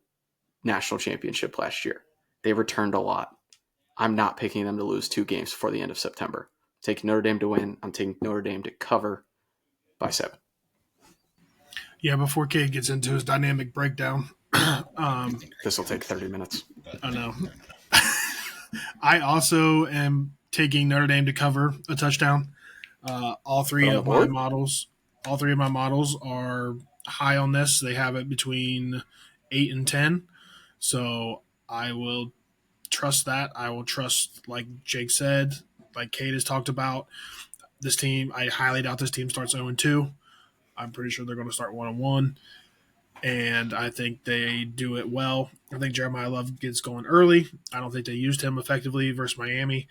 national championship last year. They returned a lot. I'm not picking them to lose 2 games before the end of September. I'm taking Notre Dame to win. I'm taking Notre Dame to cover by 7. Yeah, before Cade gets into his dynamic breakdown. This will take 30 minutes. I know. I also am taking Notre Dame to cover a touchdown. All three of my models are high on this. They have it between 8 and 10. So I will trust that. I will trust, like Jake said, like Kate has talked about, this team. I highly doubt this team starts 0-2. I'm pretty sure they're going to start 1-1. And I think they do it well. I think Jeremiah Love gets going early. I don't think they used him effectively versus Miami.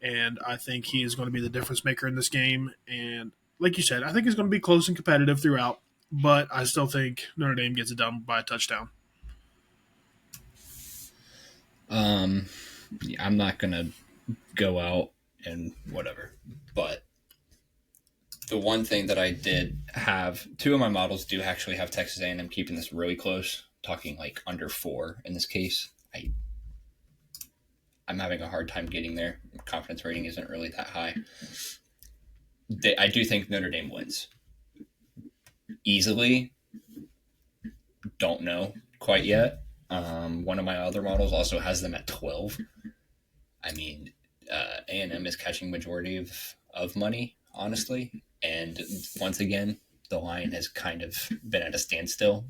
And I think he is going to be the difference maker in this game. And like you said, I think it's going to be close and competitive throughout. But I still think Notre Dame gets it done by a touchdown. I'm not going to go out and whatever. But the one thing that I did have, 2 of my models do actually have Texas A&M keeping this really close, talking under 4 in this case. I'm having a hard time getting there. Confidence rating isn't really that high. I do think Notre Dame wins. Easily. Don't know quite yet. One of my other models also has them at 12. I mean, A&M is catching majority of money, honestly. And once again, the line has kind of been at a standstill.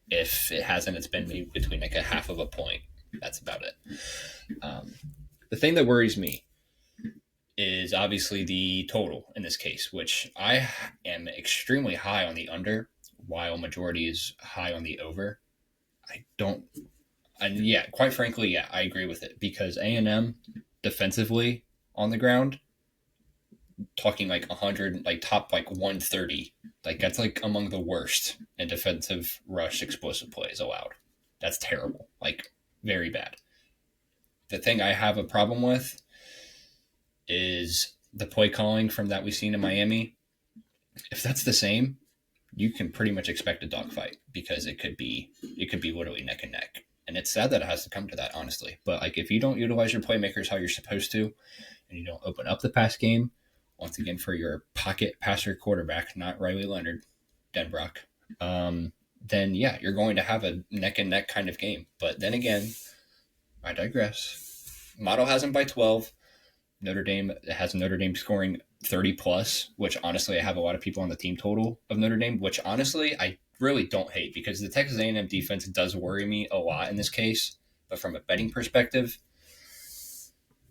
If it hasn't, it's been maybe between a half of a point. That's about it. The thing that worries me is obviously the total in this case, which I am extremely high on the under, while majority is high on the over. Quite frankly, I agree with it because A&M defensively on the ground, talking like 100, like top like 130. Like that's like among the worst in defensive rush explosive plays allowed. That's terrible. Like very bad. The thing I have a problem with is the play calling from that we've seen in Miami. If that's the same, you can pretty much expect a dogfight because it could be literally neck and neck. And it's sad that it has to come to that, honestly. But like if you don't utilize your playmakers how you're supposed to, and you don't open up the pass game, once again for your pocket passer quarterback, not Riley Leonard, Denbrock, then yeah, you're going to have a neck and neck kind of game. But then again, I digress. Model has them by 12. Notre Dame has Notre Dame scoring 30 plus, which honestly I have a lot of people on the team total of Notre Dame, which honestly I really don't hate because the Texas A&M defense does worry me a lot in this case. But from a betting perspective,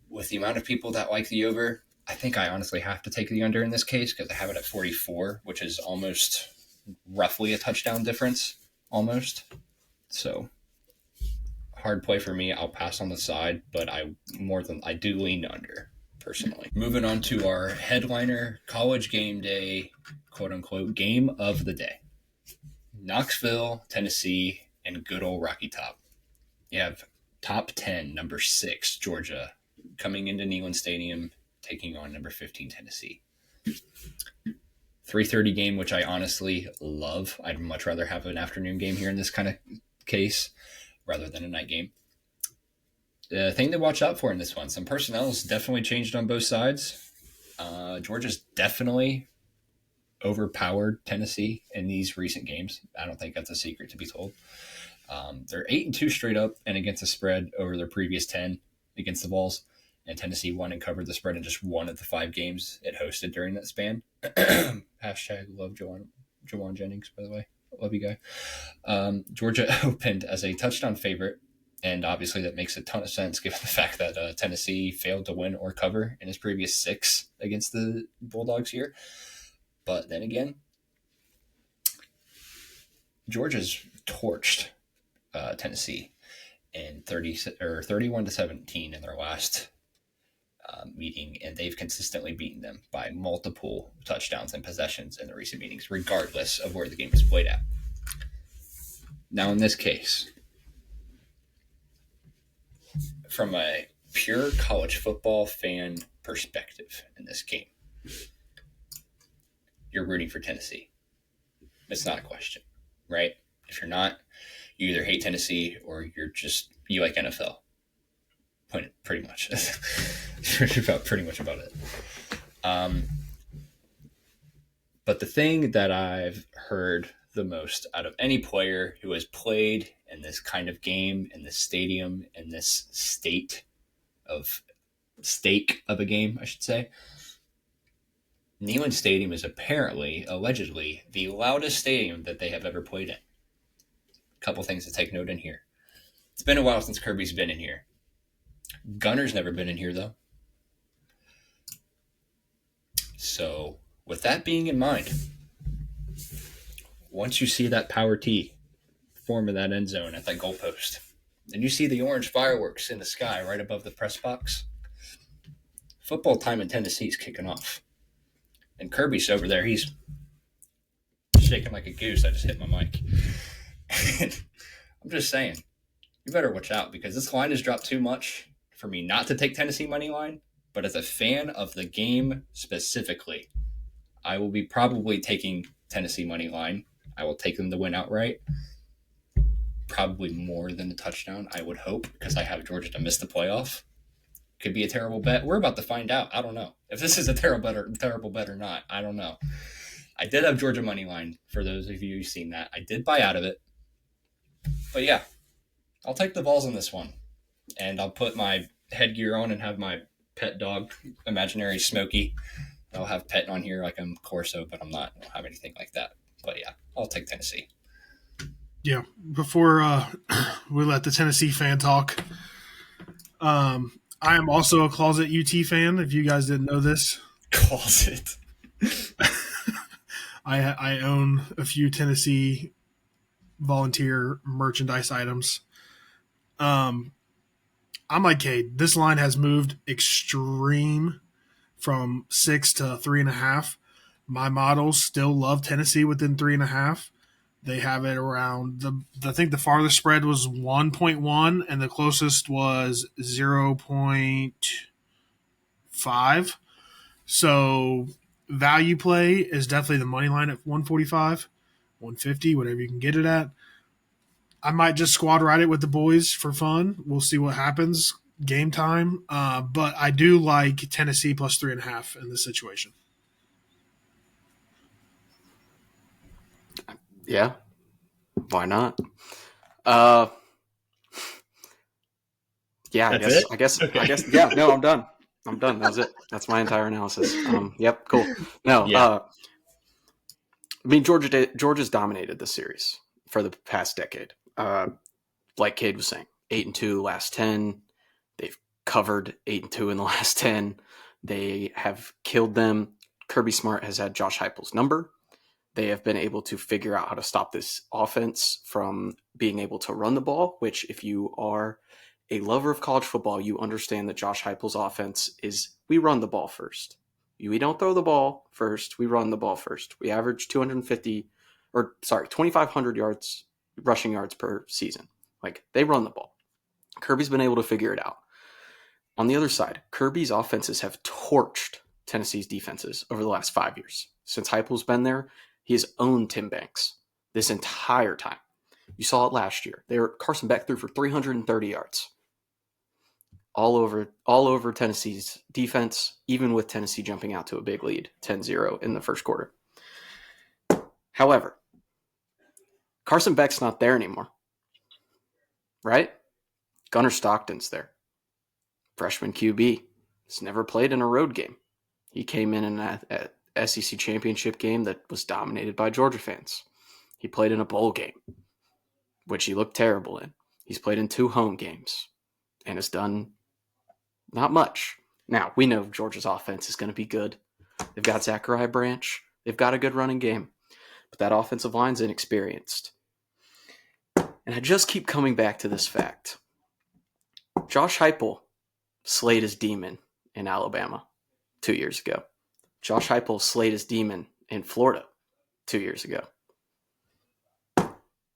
with the amount of people that like the over, I think I honestly have to take the under in this case because I have it at 44, which is almost roughly a touchdown difference, almost. So hard play for me. I'll pass on the side, but I do lean under personally. Moving on to our headliner college game day, quote unquote, game of the day. Knoxville, Tennessee, and good old Rocky Top. You have top 10, number 6, Georgia, coming into Neyland Stadium, taking on number 15, Tennessee. 3:30 game, which I honestly love. I'd much rather have an afternoon game here in this kind of case rather than a night game. The thing to watch out for in this one, some personnel has definitely changed on both sides. Georgia's definitely overpowered Tennessee in these recent games. I don't think that's a secret to be told. They're 8-2 straight up and against the spread over their previous 10 against the Vols. And Tennessee won and covered the spread in just one of the 5 games it hosted during that span. Hashtag love Jawan Jennings, by the way. Love you, guy. Georgia opened as a touchdown favorite, and obviously that makes a ton of sense given the fact that Tennessee failed to win or cover in his previous 6 against the Bulldogs here. But then again, Georgia's torched Tennessee in 31-17 in their last meeting, and they've consistently beaten them by multiple touchdowns and possessions in the recent meetings, regardless of where the game is played at. Now, in this case, from a pure college football fan perspective in this game, you're rooting for Tennessee. It's not a question, right? If you're not, you either hate Tennessee or you like NFL. Pretty much. pretty much about it. But the thing that I've heard the most out of any player who has played in this kind of game, in this stadium, in this stake of a game, I should say, Neyland Stadium is allegedly, the loudest stadium that they have ever played in. A couple things to take note in here. It's been a while since Kirby's been in here. Gunner's never been in here, though. So, with that being in mind, once you see that power T form in that end zone at that goalpost, and you see the orange fireworks in the sky right above the press box, football time in Tennessee is kicking off. And Kirby's over there. He's shaking like a goose. I just hit my mic. I'm just saying, you better watch out because this line has dropped too much for me not to take Tennessee money line. But as a fan of the game specifically, I will be probably taking Tennessee money line. I will take them to win outright. Probably more than the touchdown, I would hope, because I have Georgia to miss the playoff. Could be a terrible bet. We're about to find out. I don't know. If this is a terrible bet or not, I don't know. I did have Georgia money line for those of you who've seen that. I did buy out of it. But yeah, I'll take the Vols on this one. And I'll put my headgear on and have my pet dog, imaginary Smokey. I'll have pet on here like I'm Corso, but I'm not. I don't have anything like that. But yeah, I'll take Tennessee. Yeah, before we let the Tennessee fan talk, I am also a closet UT fan, if you guys didn't know this. Closet. I own a few Tennessee volunteer merchandise items. I'm like Cade. This line has moved extreme from 6 to 3.5. My models still love Tennessee within 3.5. They have it around I think the farthest spread was 1.1 and the closest was 0.5. So value play is definitely the money line at 145, 150, whatever you can get it at. I might just squad ride it with the boys for fun. We'll see what happens game time. But I do like Tennessee plus 3.5 in this situation. Yeah, why not? Yeah, That's I guess. Yeah, no, I'm done. That was it. That's my entire analysis. Yep, cool. No, Yeah. I mean, Georgia's dominated this series for the past decade. Like Cade was saying, 8-2 last 10. They've covered 8-2 in the last 10. They have killed them. Kirby Smart has had Josh Heupel's number. They have been able to figure out how to stop this offense from being able to run the ball, which if you are a lover of college football, you understand that Josh Heupel's offense is we run the ball first. We don't throw the ball first. We run the ball first. We average 2,500 yards, rushing yards per season. Like, they run the ball. Kirby's been able to figure it out. On the other side, Kirby's offenses have torched Tennessee's defenses over the last 5 years. Since Heupel's been there, he has owned Tim Banks this entire time. You saw it last year. Carson Beck threw for 330 yards. All over Tennessee's defense, even with Tennessee jumping out to a big lead, 10-0 in the first quarter. However, Carson Beck's not there anymore. Right? Gunnar Stockton's there. Freshman QB. He's never played in a road game. He came in an SEC championship game that was dominated by Georgia fans. He played in a bowl game, which he looked terrible in. He's played in 2 home games and has done not much. Now, we know Georgia's offense is going to be good. They've got Zachariah Branch. They've got a good running game. But that offensive line's inexperienced. And I just keep coming back to this fact. Josh Heupel slayed his demon in Alabama 2 years ago. Josh Heupel slayed his demon in Florida 2 years ago.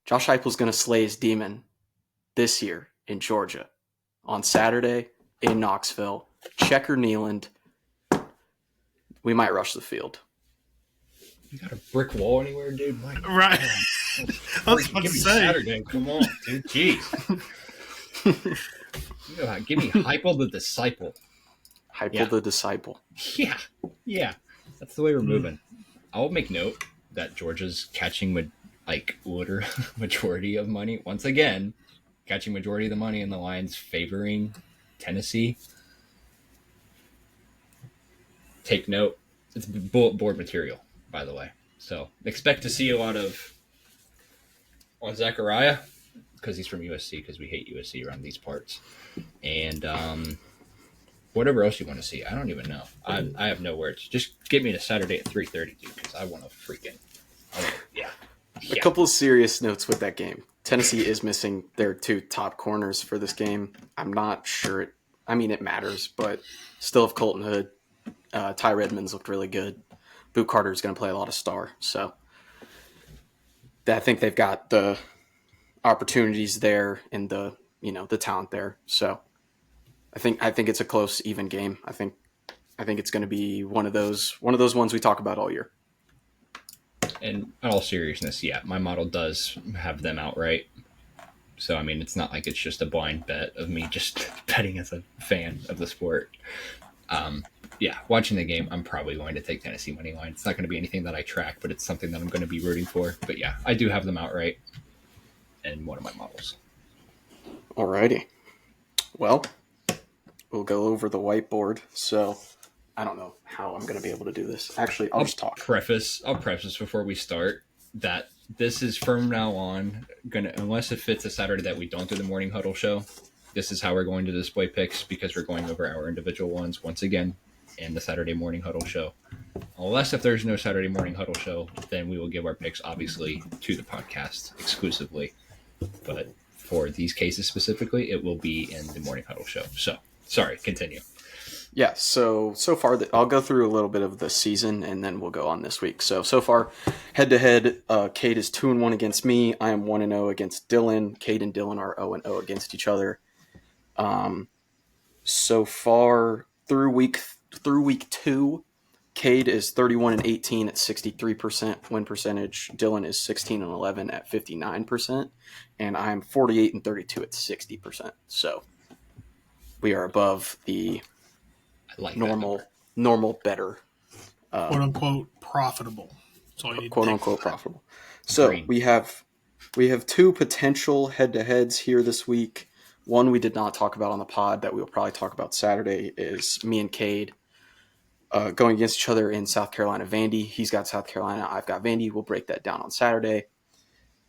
Josh Heupel's going to slay his demon this year in Georgia on Saturday in Knoxville. Checker Neyland. We might rush the field. You got a brick wall anywhere, dude? Right. I was about to say. Saturday. Come on, dude. Jeez. Give me Heupel the disciple. Heupel the disciple. Yeah. That's the way we're moving. I'll make note that Georgia's catching majority of money. Once again, catching majority of the money, and the Lions favoring Tennessee. Take note. It's bullet board material, by the way. So expect to see a lot on Zachariah, because he's from USC, because we hate USC around these parts. And whatever else you want to see. I don't even know. I have no words. Just get me to Saturday at 3:30, dude, because I want to yeah. A couple of serious notes with that game. Tennessee is missing their 2 top corners for this game. I'm not sure it matters, but still have Colton Hood. Ty Redmond's looked really good. Boot Carter's going to play a lot of star. So I think they've got the opportunities there and the talent there. So I think it's a close, even game. I think it's going to be one of those ones we talk about all year. And in all seriousness, yeah, my model does have them outright. So, I mean, it's not like it's just a blind bet of me just betting as a fan of the sport. Yeah, watching the game, I'm probably going to take Tennessee money line. It's not going to be anything that I track, but it's something that I'm going to be rooting for. But yeah, I do have them outright in one of my models. Alrighty. Well, we'll go over the whiteboard. So I don't know how I'm going to be able to do this. Actually, I'll just talk. I'll preface before we start that this is from now on unless it fits a Saturday that we don't do the morning huddle show. This is how we're going to display picks, because we're going over our individual ones once again in the Saturday morning huddle show. Unless if there's no Saturday morning huddle show, then we will give our picks obviously to the podcast exclusively. But for these cases specifically, it will be in the morning huddle show. So sorry, continue. Yeah, so far, I'll go through a little bit of the season, and then we'll go on this week. So far, head-to-head, Cade is 2-1 against me. I am 1-0 against Dylan. Cade and Dylan are 0-0 against each other. So far, through week 2, Cade is 31-18 at 63% win percentage. Dylan is 16-11 at 59%. And I'm 48-32 at 60%. So we are above the normal better. Quote unquote profitable. That's all you need Quote unquote profitable. So Green. we have 2 potential head-to-heads here this week. One we did not talk about on the pod that we'll probably talk about Saturday is me and Cade going against each other in South Carolina Vandy. He's got South Carolina, I've got Vandy. We'll break that down on Saturday.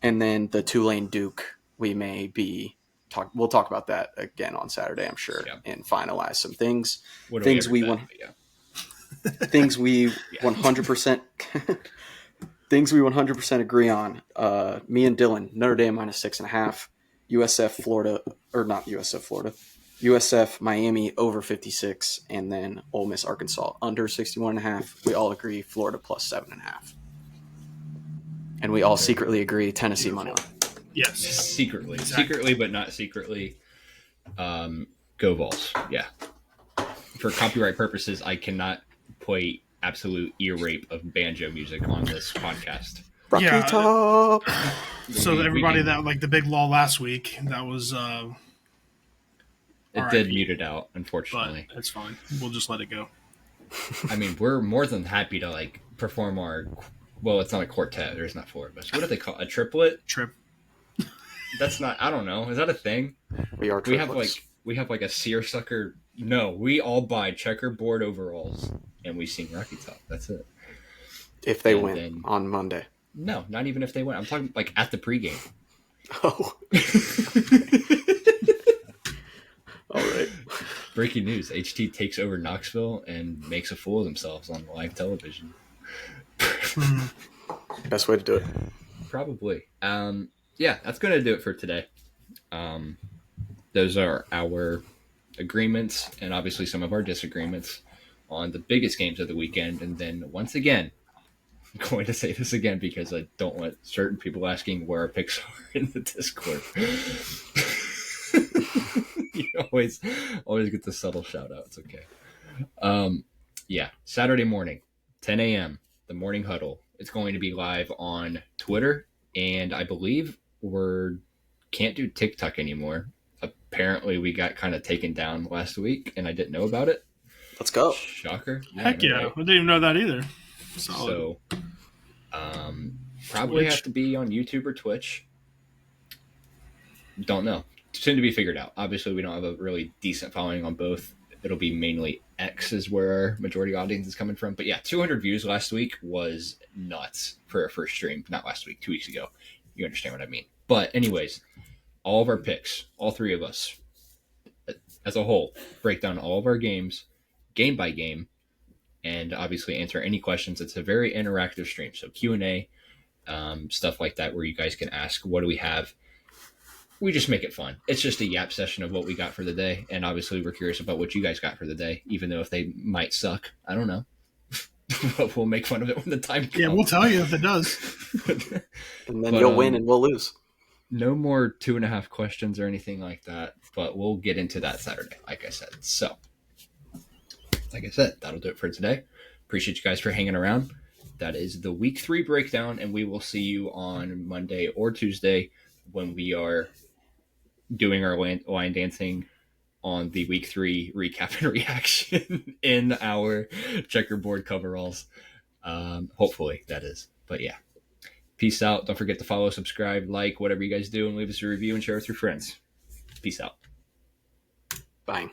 And then the Tulane Duke, we'll talk about that again on Saturday, I'm sure, and finalize some things. Things we 100% things we 100% agree on. Me and Dylan, Notre Dame -6.5, USF Miami over 56, and then Ole Miss Arkansas under 61.5. We all agree Florida +7.5. And we all secretly agree Tennessee money line. Yes. Secretly, but not secretly. Go Vols. Yeah. For copyright purposes, I cannot play absolute ear rape of banjo music on this podcast. Rocky Top. So everybody that like the big lull last week, that was it did mute it out, unfortunately. But it's fine. We'll just let it go. I mean, we're more than happy to like perform our. Well, it's not a quartet. There's not 4 of us. What do they call a triplet? That's not. I don't know. Is that a thing? We are triplets. We have like a seersucker. No, we all buy checkerboard overalls and we sing Rocky Top. That's it. If they win on Monday. No, not even if they win. I'm talking like at the pregame. Oh. All right. Breaking news: HT takes over Knoxville and makes a fool of themselves on live television. Best way to do it. Probably. Yeah, that's going to do it for today. Those are our agreements and obviously some of our disagreements on the biggest games of the weekend. And then once again, I'm going to say this again because I don't want certain people asking where our picks are in the Discord. You always get the subtle shout out. It's okay. Yeah, Saturday morning, 10 a.m., the morning huddle. It's going to be live on Twitter, and I believe can't do TikTok anymore. Apparently, we got kind of taken down last week, and I didn't know about it. Let's go. Shocker. Heck yeah. Right? I didn't even know that either. Solid. So, probably have to be on YouTube or Twitch. Don't know. Soon to be figured out. Obviously, we don't have a really decent following on both. It'll be mainly X is where our majority audience is coming from. But yeah, 200 views last week was nuts for our first stream. Not last week, 2 weeks ago. You understand what I mean. But anyways, all of our picks, all 3 of us, as a whole, break down all of our games, game by game, and obviously answer any questions. It's a very interactive stream. So Q&A, stuff like that where you guys can ask, what do we have? We just make it fun. It's just a yap session of what we got for the day. And obviously we're curious about what you guys got for the day, even though if they might suck. I don't know. But we'll make fun of it when the time comes. Yeah, we'll tell you if it does. And then you'll win and we'll lose. No more 2.5 questions or anything like that. But we'll get into that Saturday, like I said. So, like I said, that'll do it for today. Appreciate you guys for hanging around. That is the week 3 breakdown. And we will see you on Monday or Tuesday when we are doing our line dancing on the week 3 recap and reaction in our checkerboard coveralls. Hopefully that is. But yeah, peace out. Don't forget to follow, subscribe, like, whatever you guys do, and leave us a review and share with your friends. Peace out. Bye.